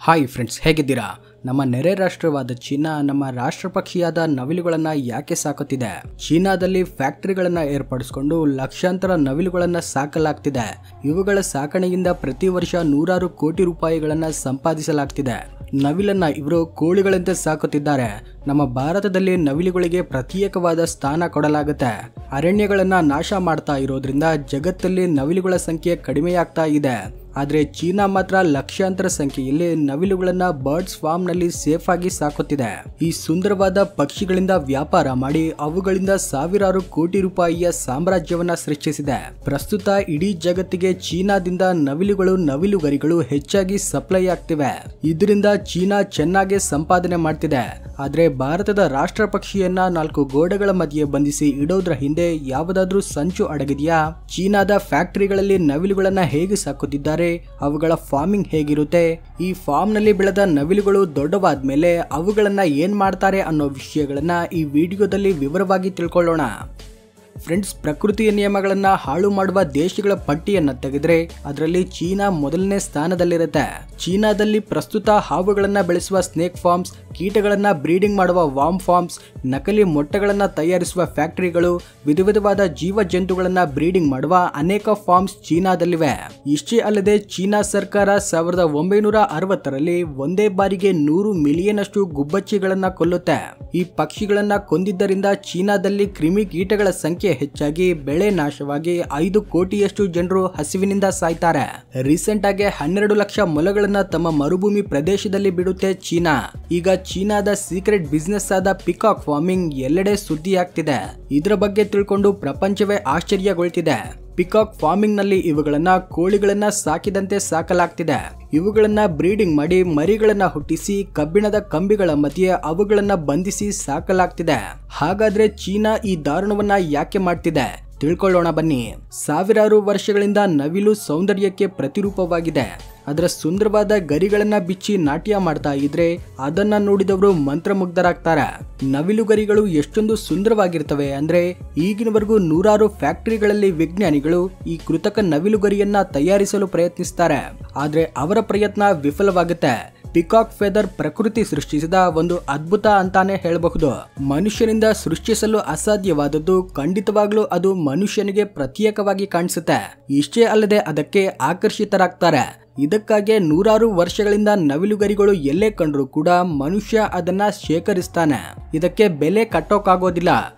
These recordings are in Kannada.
ಹಾಯ್ ಫ್ರೆಂಡ್ಸ್, ಹೇಗಿದ್ದೀರಾ? ನಮ್ಮ ನೆರೆ ರಾಷ್ಟ್ರವಾದ ಚೀನಾ ನಮ್ಮ ರಾಷ್ಟ್ರ ಪಕ್ಷಿಯಾದ ನವಿಲುಗಳನ್ನ ಯಾಕೆ ಸಾಕುತ್ತಿದೆ? ಚೀನಾದಲ್ಲಿ ಫ್ಯಾಕ್ಟರಿಗಳನ್ನ ಏರ್ಪಡಿಸಿಕೊಂಡು ಲಕ್ಷಾಂತರ ನವಿಲುಗಳನ್ನ ಸಾಕಲಾಗ್ತಿದೆ. ಇವುಗಳ ಸಾಕಣೆಯಿಂದ ಪ್ರತಿ ವರ್ಷ ನೂರಾರು ಕೋಟಿ ರೂಪಾಯಿಗಳನ್ನ ಸಂಪಾದಿಸಲಾಗ್ತಿದೆ. ನವಿಲನ್ನ ಇವರು ಕೋಳಿಗಳಂತೆ ಸಾಕುತ್ತಿದ್ದಾರೆ. ನಮ್ಮ ಭಾರತದಲ್ಲಿ ನವಿಲುಗಳಿಗೆ ಪ್ರತ್ಯೇಕವಾದ ಸ್ಥಾನ ಕೊಡಲಾಗುತ್ತೆ. ಅರಣ್ಯಗಳನ್ನ ನಾಶ ಮಾಡ್ತಾ ಇರೋದ್ರಿಂದ ಜಗತ್ತಲ್ಲಿ ನವಿಲುಗಳ ಸಂಖ್ಯೆ ಕಡಿಮೆಯಾಗ್ತಾ ಇದೆ. ಆದ್ರೆ ಚೀನಾ ಮಾತ್ರ ಲಕ್ಷಾಂತರ ಸಂಖ್ಯೆಯಲ್ಲಿ ನವಿಲುಗಳನ್ನ ಬರ್ಡ್ಸ್ ಫಾರ್ಮ್ ನಲ್ಲಿ ಸೇಫ್ ಆಗಿ ಸಾಕುತ್ತಿದೆ. ಈ ಸುಂದರವಾದ ಪಕ್ಷಿಗಳಿಂದ ವ್ಯಾಪಾರ ಮಾಡಿ ಅವುಗಳಿಂದ ಸಾವಿರಾರು ಕೋಟಿ ರೂಪಾಯಿಯ ಸಾಮ್ರಾಜ್ಯವನ್ನ ಸೃಷ್ಟಿಸಿದೆ. ಪ್ರಸ್ತುತ ಇಡೀ ಜಗತ್ತಿಗೆ ಚೀನಾದಿಂದ ನವಿಲುಗರಿಗಳು ಹೆಚ್ಚಾಗಿ ಸಪ್ಲೈ ಆಗ್ತಿವೆ. ಇದರಿಂದ ಚೀನಾ ಚೆನ್ನಾಗಿ ಸಂಪಾದನೆ ಮಾಡ್ತಿದೆ. ಆದ್ರೆ ಭಾರತದ ರಾಷ್ಟ್ರ ಪಕ್ಷಿಯನ್ನ 4 ಗೋಡೆಗಳ ಮಧ್ಯೆ ಬಂಧಿಸಿ ಇಡೋದ್ರ ಹಿಂದೆ ಯಾವುದಾದ್ರೂ ಸಂಚು ಅಡಗಿದೆಯಾ? ಚೀನಾದ ಫ್ಯಾಕ್ಟರಿಗಳಲ್ಲಿ ನವಿಲುಗಳನ್ನ ಹೇಗೆ ಸಾಕುತ್ತಿದ್ದಾರೆ? ಅವುಗಳ ಫಾರ್ಮಿಂಗ್ ಹೇಗಿರುತ್ತೆ? ಈ ಫಾರ್ಮ್ ನಲ್ಲಿ ಬೆಳೆದ ನವಿಲುಗಳು ದೊಡ್ಡವಾದ್ಮೇಲೆ ಅವುಗಳನ್ನ ಏನ್ ಮಾಡ್ತಾರೆ ಅನ್ನೋ ವಿಷಯಗಳನ್ನ ಈ ವಿಡಿಯೋದಲ್ಲಿ ವಿವರವಾಗಿ ತಿಳ್ಕೊಳ್ಳೋಣ. ಫ್ರೆಂಡ್ಸ್, ಪ್ರಕೃತಿಯ ನಿಯಮಗಳನ್ನ ಹಾಳು ಮಾಡುವ ದೇಶಗಳ ಪಟ್ಟಿಯನ್ನ ತೆಗೆದ್ರೆ ಅದರಲ್ಲಿ ಚೀನಾ ಮೊದಲನೇ ಸ್ಥಾನದಲ್ಲಿರುತ್ತೆ. ಚೀನಾದಲ್ಲಿ ಪ್ರಸ್ತುತ ಹಾವುಗಳನ್ನ ಬೆಳೆಸುವ ಸ್ನೇಕ್ ಫಾರ್ಮ್ಸ್, ಕೀಟಗಳನ್ನ ಬ್ರೀಡಿಂಗ್ ಮಾಡುವ ವಾರ್ಮ್ ಫಾರ್ಮ್ಸ್, ನಕಲಿ ಮೊಟ್ಟೆಗಳನ್ನ ತಯಾರಿಸುವ ಫ್ಯಾಕ್ಟರಿಗಳು, ವಿಧವಾದ ಜೀವ ಜಂತುಗಳನ್ನ ಬ್ರೀಡಿಂಗ್ ಮಾಡುವ ಅನೇಕ ಫಾರ್ಮ್ಸ್ ಚೀನಾದಲ್ಲಿವೆ. ಇಷ್ಟೇ ಅಲ್ಲದೆ ಚೀನಾ ಸರ್ಕಾರ 1960ರಲ್ಲಿ ಒಂದೇ ಬಾರಿಗೆ 100 ಮಿಲಿಯನ್ ಅಷ್ಟು ಗುಬ್ಬಚ್ಚಿಗಳನ್ನ ಕೊಲ್ಲುತ್ತೆ. ಈ ಪಕ್ಷಿಗಳನ್ನ ಕೊಂದಿದ್ದರಿಂದ ಚೀನಾದಲ್ಲಿ ಕ್ರಿಮಿ ಕೀಟಗಳ ಸಂಖ್ಯೆ ಹೆಚ್ಚಾಗಿ ಬೆಳೆ ನಾಶವಾಗಿ 5 ಕೋಟಿಯಷ್ಟು ಜನರು ಹಸಿವಿನಿಂದ ಸಾಯ್ತಾರೆ. ರೀಸೆಂಟ್ ಆಗಿ 12 ಲಕ್ಷ ಮೊಲಗಳನ್ನ ತಮ್ಮ ಮರುಭೂಮಿ ಪ್ರದೇಶದಲ್ಲಿ ಬಿಡುತ್ತೆ ಚೀನಾ. ಈಗ ಚೀನಾದ ಸೀಕ್ರೆಟ್ ಬಿಸ್ನೆಸ್ ಆದ ಪಿಕಾಕ್ ಫಾರ್ಮಿಂಗ್ ಎಲ್ಲೆಡೆ ಸುದ್ದಿ ಆಗ್ತಿದೆ. ಇದರ ಬಗ್ಗೆ ತಿಳ್ಕೊಂಡು ಪ್ರಪಂಚವೇ ಆಶ್ಚರ್ಯಗೊಳ್ತಿದೆ. ಪಿಕಾಕ್ ಫಾರ್ಮಿಂಗ್ ನಲ್ಲಿ ಇವುಗಳನ್ನ ಕೋಳಿಗಳನ್ನ ಸಾಕಿದಂತೆ ಸಾಕಲಾಗ್ತಿದೆ. ಇವುಗಳನ್ನ ಬ್ರೀಡಿಂಗ್ ಮಾಡಿ ಮರಿಗಳನ್ನ ಹುಟ್ಟಿಸಿ ಕಬ್ಬಿಣದ ಕಂಬಿಗಳ ಮಧ್ಯೆ ಅವುಗಳನ್ನ ಬಂಧಿಸಿ ಸಾಕಲಾಗ್ತಿದೆ. ಹಾಗಾದ್ರೆ ಚೀನಾ ಈ ದಾರುಣವನ್ನ ಯಾಕೆ ಮಾಡ್ತಿದೆ? ತಿಳ್ಕೊಳ್ಳೋಣ ಬನ್ನಿ. ಸಾವಿರಾರು ವರ್ಷಗಳಿಂದ ನವಿಲು ಸೌಂದರ್ಯಕ್ಕೆ ಪ್ರತಿರೂಪವಾಗಿದೆ. ಅದರ ಸುಂದರವಾದ ಗರಿಗಳನ್ನ ಬಿಚ್ಚಿ ನಾಟ್ಯ ಮಾಡ್ತಾ ಇದ್ರೆ ಅದನ್ನ ನೋಡಿದವರು ಮಂತ್ರಮುಗ್ಧರಾಗ್ತಾರೆ. ನವಿಲುಗರಿಗಳು ಎಷ್ಟೊಂದು ಸುಂದರವಾಗಿರ್ತವೆ ಅಂದ್ರೆ ಈಗಿನವರೆಗೂ ನೂರಾರು ಫ್ಯಾಕ್ಟರಿಗಳಲ್ಲಿ ವಿಜ್ಞಾನಿಗಳು ಈ ಕೃತಕ ನವಿಲುಗರಿಯನ್ನ ತಯಾರಿಸಲು ಪ್ರಯತ್ನಿಸ್ತಾರೆ. ಆದ್ರೆ ಅವರ ಪ್ರಯತ್ನ ವಿಫಲವಾಗುತ್ತೆ. ಪಿಕಾಕ್ ಫೆದರ್ ಪ್ರಕೃತಿ ಸೃಷ್ಟಿಸಿದ ಒಂದು ಅದ್ಭುತ ಅಂತಾನೆ ಹೇಳಬಹುದು. ಮನುಷ್ಯನಿಂದ ಸೃಷ್ಟಿಸಲು ಅಸಾಧ್ಯವಾದದ್ದು ಖಂಡಿತವಾಗ್ಲೂ ಅದು ಮನುಷ್ಯನಿಗೆ ಪ್ರತ್ಯೇಕವಾಗಿ ಕಾಣಿಸುತ್ತೆ. ಇಷ್ಟೇ ಅಲ್ಲದೆ ಅದಕ್ಕೆ ಆಕರ್ಷಿತರಾಗ್ತಾರೆ. ಇದಕ್ಕಾಗಿ ನೂರಾರು ವರ್ಷಗಳಿಂದ ನವಿಲುಗರಿಗಳು ಎಲ್ಲೇ ಕಂಡ್ರೂ ಕೂಡ ಮನುಷ್ಯ ಅದನ್ನ ಶೇಖರಿಸ್ತಾನೆ. ಇದಕ್ಕೆ ಬೆಲೆ ಕಟ್ಟೋಕಾಗೋದಿಲ್ಲ.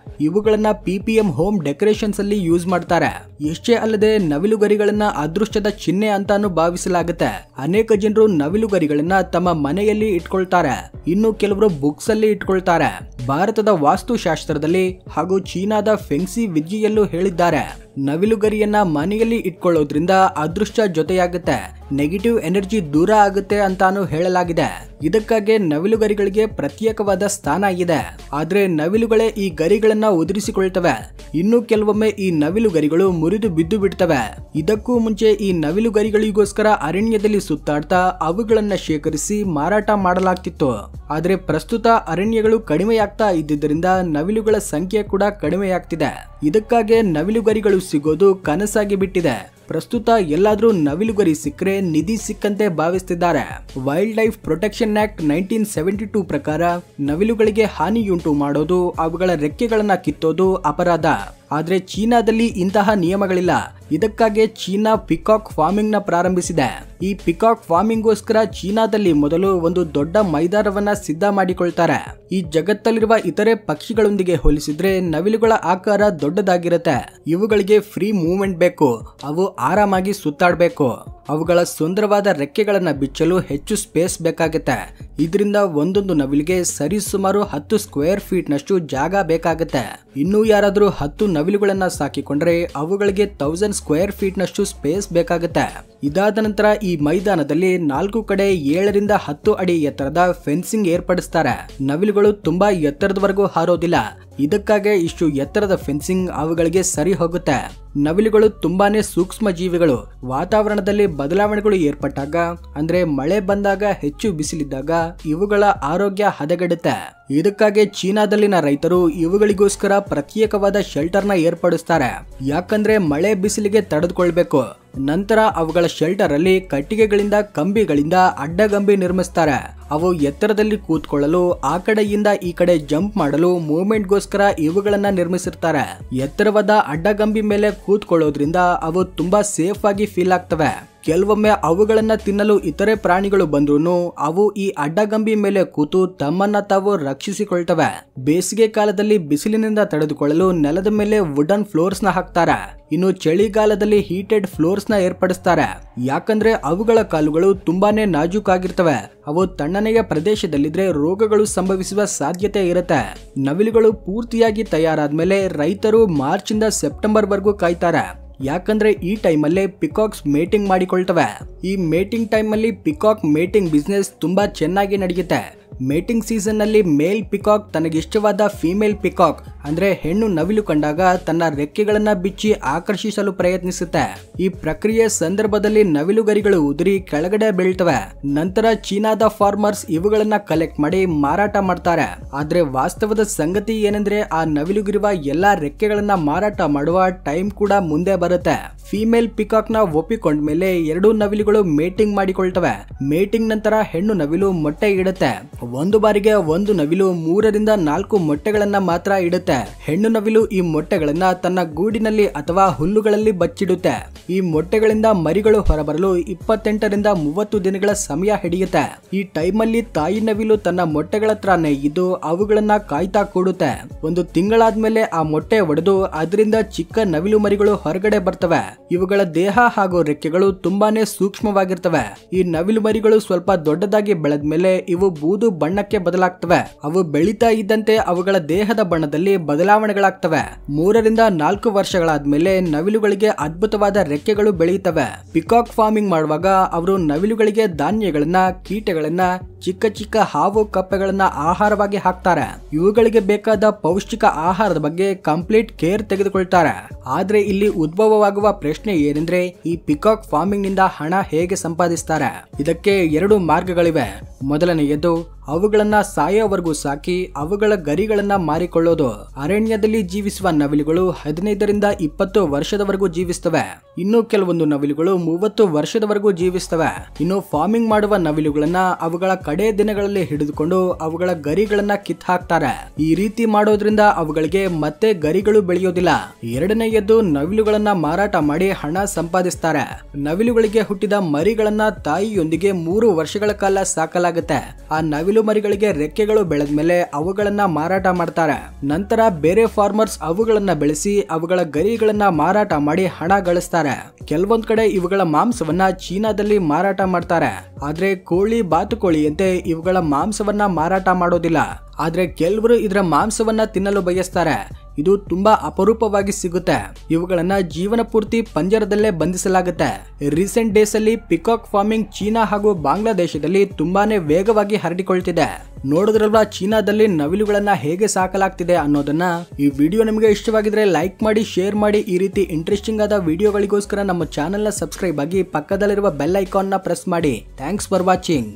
ಇವುಗಳನ್ನ PPM ಹೋಮ್ ಡೆಕೋರೇಷನ್ಸ್ ಅಲ್ಲಿ ಯೂಸ್ ಮಾಡ್ತಾರೆ. ಎಷ್ಟೇ ಅಲ್ಲದೆ ನವಿಲುಗರಿಗಳನ್ನ ಅದೃಷ್ಟದ ಚಿಹ್ನೆ ಅಂತಾನು ಭಾವಿಸಲಾಗುತ್ತೆ. ಅನೇಕ ಜನರು ನವಿಲುಗರಿಗಳನ್ನ ತಮ್ಮ ಮನೆಯಲ್ಲಿ ಇಟ್ಕೊಳ್ತಾರೆ. ಇನ್ನು ಕೆಲವರು ಬುಕ್ಸ್ ಅಲ್ಲಿ ಇಟ್ಕೊಳ್ತಾರೆ. ಭಾರತದ ವಾಸ್ತುಶಾಸ್ತ್ರದಲ್ಲಿ ಹಾಗೂ ಚೀನಾದ ಫೆಂಗ್ಸಿ ವಿದ್ಯೆಯಲ್ಲೂ ಹೇಳಿದ್ದಾರೆ, ನವಿಲುಗರಿಯನ್ನ ಮನೆಯಲ್ಲಿ ಇಟ್ಕೊಳ್ಳೋದ್ರಿಂದ ಅದೃಷ್ಟ ಜೊತೆಯಾಗುತ್ತೆ, ನೆಗೆಟಿವ್ ಎನರ್ಜಿ ದೂರ ಆಗುತ್ತೆ ಅಂತಾನು ಹೇಳಲಾಗಿದೆ. ಇದಕ್ಕಾಗಿ ನವಿಲುಗರಿಗಳಿಗೆ ಪ್ರತ್ಯೇಕವಾದ ಸ್ಥಾನ ಇದೆ. ಆದ್ರೆ ನವಿಲುಗಳೇ ಈ ಗರಿಗಳನ್ನ ಉದುರಿಸಿಕೊಳ್ತವೆ. ಇನ್ನು ಕೆಲವೊಮ್ಮೆ ಈ ನವಿಲುಗರಿಗಳು ಮುರಿದು ಬಿದ್ದು ಬಿಡ್ತವೆ. ಇದಕ್ಕೂ ಮುಂಚೆ ಈ ನವಿಲುಗರಿಗಳಿಗೋಸ್ಕರ ಅರಣ್ಯದಲ್ಲಿ ಸುತ್ತಾಡ್ತಾ ಅವುಗಳನ್ನ ಶೇಖರಿಸಿ ಮಾರಾಟ ಮಾಡಲಾಗ್ತಿತ್ತು. ಆದ್ರೆ ಪ್ರಸ್ತುತ ಅರಣ್ಯಗಳು ಕಡಿಮೆಯಾಗ್ತಾ ಇದ್ದಿದ್ದರಿಂದ ನವಿಲುಗಳ ಸಂಖ್ಯೆ ಕೂಡ ಕಡಿಮೆಯಾಗ್ತಿದೆ. ಇದಕ್ಕಾಗಿ ನವಿಲುಗರಿಗಳು ಸಿಗೋದು ಕನಸಾಗಿ ಬಿಟ್ಟಿದೆ. ಪ್ರಸ್ತುತ ಎಲ್ಲಾದ್ರೂ ನವಿಲುಗರಿ ಸಿಕ್ಕರೆ ನಿಧಿ ಸಿಕ್ಕಂತೆ ಭಾವಿಸ್ತಿದ್ದಾರೆ. ವೈಲ್ಡ್ ಲೈಫ್ ಪ್ರೊಟೆಕ್ಷನ್ ಆಕ್ಟ್ 1972 ಪ್ರಕಾರ ನವಿಲುಗಳಿಗೆ ಹಾನಿಯುಂಟು ಮಾಡೋದು, ಅವುಗಳ ರೆಕ್ಕೆಗಳನ್ನ ಕಿತ್ತೋದು ಅಪರಾಧ. ಆದ್ರೆ ಚೀನಾದಲ್ಲಿ ಇಂತಹ ನಿಯಮಗಳಿಲ್ಲ. ಇದಕ್ಕಾಗಿ ಚೀನಾ ಪಿಕಾಕ್ ಫಾರ್ಮಿಂಗ್ ನ ಪ್ರಾರಂಭಿಸಿದೆ. ಈ ಪಿಕಾಕ್ ಫಾರ್ಮಿಂಗ್ಗೋಸ್ಕರ ಚೀನಾದಲ್ಲಿ ಮೊದಲು ಒಂದು ದೊಡ್ಡ ಮೈದಾನವನ್ನ ಸಿದ್ಧ ಮಾಡಿಕೊಳ್ತಾರೆ. ಈ ಜಗತ್ತಲ್ಲಿರುವ ಇತರೆ ಪಕ್ಷಿಗಳೊಂದಿಗೆ ಹೋಲಿಸಿದ್ರೆ ನವಿಲುಗಳ ಆಕಾರ ದೊಡ್ಡದಾಗಿರುತ್ತೆ. ಇವುಗಳಿಗೆ ಫ್ರೀ ಮೂವ್ಮೆಂಟ್ ಬೇಕು. ಅವು ಆರಾಮಾಗಿ ಸುತ್ತಾಡಬೇಕು. ಅವುಗಳ ಸುಂದರವಾದ ರೆಕ್ಕೆಗಳನ್ನ ಬಿಚ್ಚಲು ಹೆಚ್ಚು ಸ್ಪೇಸ್ ಬೇಕಾಗುತ್ತೆ. ಇದರಿಂದ ಒಂದೊಂದು ನವಿಲಿಗೆ ಸರಿಸುಮಾರು 10 ಸ್ಕ್ವೇರ್ ಫೀಟ್ ನಷ್ಟು ಜಾಗ ಬೇಕಾಗುತ್ತೆ. ಇನ್ನು ಯಾರಾದ್ರೂ 10 ನವಿಲುಗಳನ್ನ ಸಾಕಿಕೊಂಡ್ರೆ ಅವುಗಳಿಗೆ 1000 ಸ್ಕ್ವೇರ್ ಫೀಟ್ ನಷ್ಟು ಸ್ಪೇಸ್ ಬೇಕಾಗುತ್ತೆ. ಇದಾದ ನಂತರ ಈ ಮೈದಾನದಲ್ಲಿ 4 ಕಡೆ 7 ರಿಂದ 10 ಅಡಿ ಎತ್ತರದ ಫೆನ್ಸಿಂಗ್ ಏರ್ಪಡಿಸ್ತಾರೆ. ನವಿಲುಗಳು ತುಂಬಾ ಎತ್ತರದವರೆಗೂ ಹಾರೋದಿಲ್ಲ. ಇದಕ್ಕಾಗಿ ಇಷ್ಟು ಎತ್ತರದ ಫೆನ್ಸಿಂಗ್ ಅವುಗಳಿಗೆ ಸರಿ ಹೋಗುತ್ತೆ. ನವಿಲುಗಳು ತುಂಬಾನೇ ಸೂಕ್ಷ್ಮ ಜೀವಿಗಳು. ವಾತಾವರಣದಲ್ಲಿ ಬದಲಾವಣೆಗಳು ಏರ್ಪಟ್ಟಾಗ ಅಂದ್ರೆ ಮಳೆ ಬಂದಾಗ, ಹೆಚ್ಚು ಬಿಸಿಲಿದ್ದಾಗ ಇವುಗಳ ಆರೋಗ್ಯ ಹದಗೆಡುತ್ತೆ. ಇದಕ್ಕಾಗಿ ಚೀನಾದಲ್ಲಿನ ರೈತರು ಇವುಗಳಿಗೋಸ್ಕರ ಪ್ರತ್ಯೇಕವಾದ ಶೆಲ್ಟರ್ನ ಏರ್ಪಡಿಸ್ತಾರೆ. ಯಾಕಂದ್ರೆ ಮಳೆ ಬಿಸಿಲಿಗೆ ತಡೆದುಕೊಳ್ಬೇಕು. ನಂತರ ಅವುಗಳ ಶೆಲ್ಟರ್ ಅಲ್ಲಿ ಕಟ್ಟಿಗೆಗಳಿಂದ ಕಂಬಿಗಳಿಂದ ಅಡ್ಡಗಂಬಿ ನಿರ್ಮಿಸ್ತಾರೆ. ಅವು ಎತ್ತರದಲ್ಲಿ ಕೂತ್ಕೊಳ್ಳಲು, ಆ ಕಡೆಯಿಂದ ಈ ಕಡೆ ಜಂಪ್ ಮಾಡಲು ಮೂವ್ಮೆಂಟ್ಗೋಸ್ಕರ ಇವುಗಳನ್ನ ನಿರ್ಮಿಸಿರ್ತಾರೆ. ಎತ್ತರವಾದ ಅಡ್ಡಗಂಬಿ ಮೇಲೆ ಕೂತ್ಕೊಳ್ಳೋದ್ರಿಂದ ಅವು ತುಂಬಾ ಸೇಫ್ ಆಗಿ ಫೀಲ್ ಆಗ್ತವೆ. ಕೆಲವೊಮ್ಮೆ ಅವುಗಳನ್ನ ತಿನ್ನಲು ಇತರೆ ಪ್ರಾಣಿಗಳು ಬಂದ್ರೂ ಅವು ಈ ಅಡ್ಡಗಂಬಿ ಮೇಲೆ ಕೂತು ತಮ್ಮನ್ನ ತಾವು ರಕ್ಷಿಸಿಕೊಳ್ತವೆ. ಬೇಸಿಗೆ ಕಾಲದಲ್ಲಿ ಬಿಸಿಲಿನಿಂದ ತಡೆದುಕೊಳ್ಳಲು ನೆಲದ ಮೇಲೆ ವುಡನ್ ಫ್ಲೋರ್ಸ್ ನ ಹಾಕ್ತಾರೆ. ಇನ್ನು ಚಳಿಗಾಲದಲ್ಲಿ ಹೀಟೆಡ್ ಫ್ಲೋರ್ಸ್ ನ ಏರ್ಪಡಿಸ್ತಾರೆ. ಯಾಕಂದ್ರೆ ಅವುಗಳ ಕಾಲುಗಳು ತುಂಬಾನೇ ನಾಜೂಕಾಗಿರ್ತವೆ. ಅವು ತಣ್ಣನೆಯ ಪ್ರದೇಶದಲ್ಲಿದ್ರೆ ರೋಗಗಳು ಸಂಭವಿಸುವ ಸಾಧ್ಯತೆ ಇರುತ್ತೆ. ನವಿಲುಗಳು ಪೂರ್ತಿಯಾಗಿ ತಯಾರಾದ್ಮೇಲೆ ರೈತರು ಮಾರ್ಚ್ ಇಂದ ಸೆಪ್ಟೆಂಬರ್ ವರೆಗೂ ಕಾಯ್ತಾರೆ. ಯಾಕಂದ್ರೆ ಈ ಟೈಮಲ್ಲೇ ಪಿಕಾಕ್ಸ್ ಮೇಟಿಂಗ್ ಮಾಡಿಕೊಳ್ತವೆ. ಈ ಮೇಟಿಂಗ್ ಟೈಮಲ್ಲಿ ಪಿಕಾಕ್ ಮೇಟಿಂಗ್ ಬಿಸ್ನೆಸ್ ತುಂಬಾ ಚೆನ್ನಾಗಿ ನಡೆಯುತ್ತೆ. ಮೇಟಿಂಗ್ ಸೀಸನ್ ನಲ್ಲಿ ಮೇಲ್ ಪಿಕಾಕ್ ತನಗಿಷ್ಟವಾದ ಫೀಮೇಲ್ ಪಿಕಾಕ್ ಅಂದ್ರೆ ಹೆಣ್ಣು ನವಿಲು ಕಂಡಾಗ ತನ್ನ ರೆಕ್ಕೆಗಳನ್ನ ಬಿಚ್ಚಿ ಆಕರ್ಷಿಸಲು ಪ್ರಯತ್ನಿಸುತ್ತೆ. ಈ ಪ್ರಕ್ರಿಯೆ ಸಂದರ್ಭದಲ್ಲಿ ನವಿಲುಗರಿಗಳು ಉದುರಿ ಕೆಳಗಡೆ ಬೀಳ್ತವೆ. ನಂತರ ಚೀನಾದ ಫಾರ್ಮರ್ಸ್ ಇವುಗಳನ್ನ ಕಲೆಕ್ಟ್ ಮಾಡಿ ಮಾರಾಟ ಮಾಡ್ತಾರೆ. ಆದ್ರೆ ವಾಸ್ತವದ ಸಂಗತಿ ಏನಂದ್ರೆ ಆ ನವಿಲುಗಿರುವ ಎಲ್ಲಾ ರೆಕ್ಕೆಗಳನ್ನ ಮಾರಾಟ ಮಾಡುವ ಟೈಮ್ ಕೂಡ ಮುಂದೆ ಬರುತ್ತೆ. ಫೀಮೇಲ್ ಪಿಕಾಕ್ ನ ಒಪ್ಪಿಕೊಂಡ್ಮೇಲೆ ಎರಡು ನವಿಲುಗಳು ಮೇಟಿಂಗ್ ಮಾಡಿಕೊಳ್ತವೆ. ಮೇಟಿಂಗ್ ನಂತರ ಹೆಣ್ಣು ನವಿಲು ಮೊಟ್ಟೆ ಇಡುತ್ತೆ. ಒಂದು ಬಾರಿಗೆ ಒಂದು ನವಿಲು 3 ರಿಂದ 4 ಮೊಟ್ಟೆಗಳನ್ನ ಮಾತ್ರ ಇಡುತ್ತೆ. ಹೆಣ್ಣು ನವಿಲು ಈ ಮೊಟ್ಟೆಗಳನ್ನ ತನ್ನ ಗೂಡಿನಲ್ಲಿ ಅಥವಾ ಹುಲ್ಲುಗಳಲ್ಲಿ ಬಚ್ಚಿಡುತ್ತೆ. ಈ ಮೊಟ್ಟೆಗಳಿಂದ ಮರಿಗಳು ಹೊರಬರಲು 28 ರಿಂದ 30 ದಿನಗಳ ಸಮಯ ಹಿಡಿಯುತ್ತೆ. ಈ ಟೈಮಲ್ಲಿ ತಾಯಿ ನವಿಲು ತನ್ನ ಮೊಟ್ಟೆಗಳ ಹತ್ರನೇ ಇದ್ದು ಅವುಗಳನ್ನ ಕಾಯ್ತಾ ಕೂಡುತ್ತೆ. ಒಂದು ತಿಂಗಳಾದ್ಮೇಲೆ ಆ ಮೊಟ್ಟೆ ಒಡೆದು ಅದರಿಂದ ಚಿಕ್ಕ ನವಿಲು ಮರಿಗಳು ಹೊರಗಡೆ ಬರ್ತವೆ. ಇವುಗಳ ದೇಹ ಹಾಗೂ ರೆಕ್ಕೆಗಳು ತುಂಬಾನೇ ಸೂಕ್ಷ್ಮವಾಗಿರ್ತವೆ. ಈ ನವಿಲು ಮರಿಗಳು ಸ್ವಲ್ಪ ದೊಡ್ಡದಾಗಿ ಬೆಳೆದ್ಮೇಲೆ ಇವು ಬೂದು ಬಣ್ಣಕ್ಕೆ ಬದಲಾಗ್ತವೆ. ಅವು ಬೆಳೀತಾ ಇದ್ದಂತೆ ಅವುಗಳ ದೇಹದ ಬಣ್ಣದಲ್ಲಿ ಬದಲಾವಣೆಗಳಾಗ್ತವೆ. 3 ರಿಂದ 4 ವರ್ಷಗಳಾದ್ಮೇಲೆ ನವಿಲುಗಳಿಗೆ ಅದ್ಭುತವಾದ ರೆಕ್ಕೆಗಳು ಬೆಳೆಯುತ್ತವೆ. ಪಿಕಾಕ್ ಫಾರ್ಮಿಂಗ್ ಮಾಡುವಾಗ ಅವರು ನವಿಲುಗಳಿಗೆ ಧಾನ್ಯಗಳನ್ನ, ಕೀಟಗಳನ್ನ, ಚಿಕ್ಕ ಚಿಕ್ಕ ಹಾವು ಕಪ್ಪೆಗಳನ್ನ ಆಹಾರವಾಗಿ ಹಾಕ್ತಾರೆ. ಇವುಗಳಿಗೆ ಬೇಕಾದ ಪೌಷ್ಟಿಕ ಆಹಾರದ ಬಗ್ಗೆ ಕಂಪ್ಲೀಟ್ ಕೇರ್ ತೆಗೆದುಕೊಳ್ತಾರೆ. ಆದ್ರೆ ಇಲ್ಲಿ ಉದ್ಭವವಾಗುವ ಪ್ರಶ್ನೆ ಏನೆಂದ್ರೆ ಈ ಪಿಕಾಕ್ ಫಾರ್ಮಿಂಗ್ ನಿಂದ ಹಣ ಹೇಗೆ ಸಂಪಾದಿಸ್ತಾರೆ? ಇದಕ್ಕೆ 2 ಮಾರ್ಗಗಳಿವೆ. ಮೊದಲನೆಯದು ಅವುಗಳನ್ನ ಸಾಯೋವರೆಗೂ ಸಾಕಿ ಅವುಗಳ ಗರಿಗಳನ್ನ ಮಾರಿಕೊಳ್ಳೋದು. ಅರಣ್ಯದಲ್ಲಿ ಜೀವಿಸುವ ನವಿಲುಗಳು 15 ರಿಂದ 20 ವರ್ಷದವರೆಗೂ ಜೀವಿಸ್ತವೆ. ಇನ್ನು ಕೆಲವೊಂದು ನವಿಲುಗಳು 30 ವರ್ಷದವರೆಗೂ ಜೀವಿಸ್ತವೆ. ಇನ್ನು ಫಾರ್ಮಿಂಗ್ ಮಾಡುವ ನವಿಲುಗಳನ್ನ ಅವುಗಳ ಕಡೆ ದಿನಗಳಲ್ಲಿ ಹಿಡಿದುಕೊಂಡು ಅವುಗಳ ಗರಿಗಳನ್ನ ಕಿತ್ ಹಾಕ್ತಾರೆ. ಈ ರೀತಿ ಮಾಡೋದ್ರಿಂದ ಅವುಗಳಿಗೆ ಮತ್ತೆ ಗರಿಗಳು ಬೆಳೆಯೋದಿಲ್ಲ. ಎರಡನೆಯದ್ದು ನವಿಲುಗಳನ್ನ ಮಾರಾಟ ಮಾಡಿ ಹಣ ಸಂಪಾದಿಸ್ತಾರೆ. ನವಿಲುಗಳಿಗೆ ಹುಟ್ಟಿದ ಮರಿಗಳನ್ನ ತಾಯಿಯೊಂದಿಗೆ 3 ವರ್ಷಗಳ ಕಾಲ ಸಾಕಲಾಗುತ್ತೆ. ಆ ನವಿಲು ಮರಿಗಳಿಗೆ ರೆಕ್ಕೆಗಳು ಬೆಳೆದ್ಮೇಲೆ ಅವುಗಳನ್ನ ಮಾರಾಟ ಮಾಡ್ತಾರೆ. ನಂತರ ಬೇರೆ ಫಾರ್ಮರ್ಸ್ ಅವುಗಳನ್ನ ಬೆಳೆಸಿ ಅವುಗಳ ಗರಿಗಳನ್ನ ಮಾರಾಟ ಮಾಡಿ ಹಣ ಗಳಿಸ್ತಾರೆ. ಕೆಲವೊಂದ್ ಕಡೆ ಇವುಗಳ ಮಾಂಸವನ್ನ ಚೀನಾದಲ್ಲಿ ಮಾರಾಟ ಮಾಡ್ತಾರೆ. ಆದ್ರೆ ಕೋಳಿ, ಬಾತುಕೋಳಿಯಂತೆ ಇವುಗಳ ಮಾಂಸವನ್ನ ಮಾರಾಟ ಮಾಡೋದಿಲ್ಲ. ಆದ್ರೆ ಕೆಲವರು ಇದರ ಮಾಂಸವನ್ನ ತಿನ್ನಲು ಬಯಸ್ತಾರೆ. ಇದು ತುಂಬಾ ಅಪರೂಪವಾಗಿ ಸಿಗುತ್ತೆ. ಇವುಗಳನ್ನ ಜೀವನ ಪೂರ್ತಿ ಪಂಜರದಲ್ಲೇ ಬಂಧಿಸಲಾಗುತ್ತೆ. ರೀಸೆಂಟ್ ಡೇಸ್ ಅಲ್ಲಿ ಪಿಕಾಕ್ ಫಾರ್ಮಿಂಗ್ ಚೀನಾ ಹಾಗೂ ಬಾಂಗ್ಲಾದೇಶದಲ್ಲಿ ತುಂಬಾನೇ ವೇಗವಾಗಿ ಹರಡಿಕೊಳ್ತಿದೆ. ನೋಡಿದ್ರಲ್ವಾ ಚೀನಾದಲ್ಲಿ ನವಿಲುಗಳನ್ನ ಹೇಗೆ ಸಾಕಲಾಗ್ತಿದೆ ಅನ್ನೋದನ್ನ. ಈ ವಿಡಿಯೋ ನಿಮಗೆ ಇಷ್ಟವಾಗಿದ್ರೆ ಲೈಕ್ ಮಾಡಿ, ಶೇರ್ ಮಾಡಿ. ಈ ರೀತಿ ಇಂಟ್ರೆಸ್ಟಿಂಗ್ ಆದ ವಿಡಿಯೋಗಳಿಗೋಸ್ಕರ ನಮ್ಮ ಚಾನೆಲ್ ನ ಸಬ್ಸ್ಕ್ರೈಬ್ ಆಗಿ ಪಕ್ಕದಲ್ಲಿರುವ ಬೆಲ್ ಐಕಾನ್ ನ ಪ್ರೆಸ್ ಮಾಡಿ. Thanks for watching.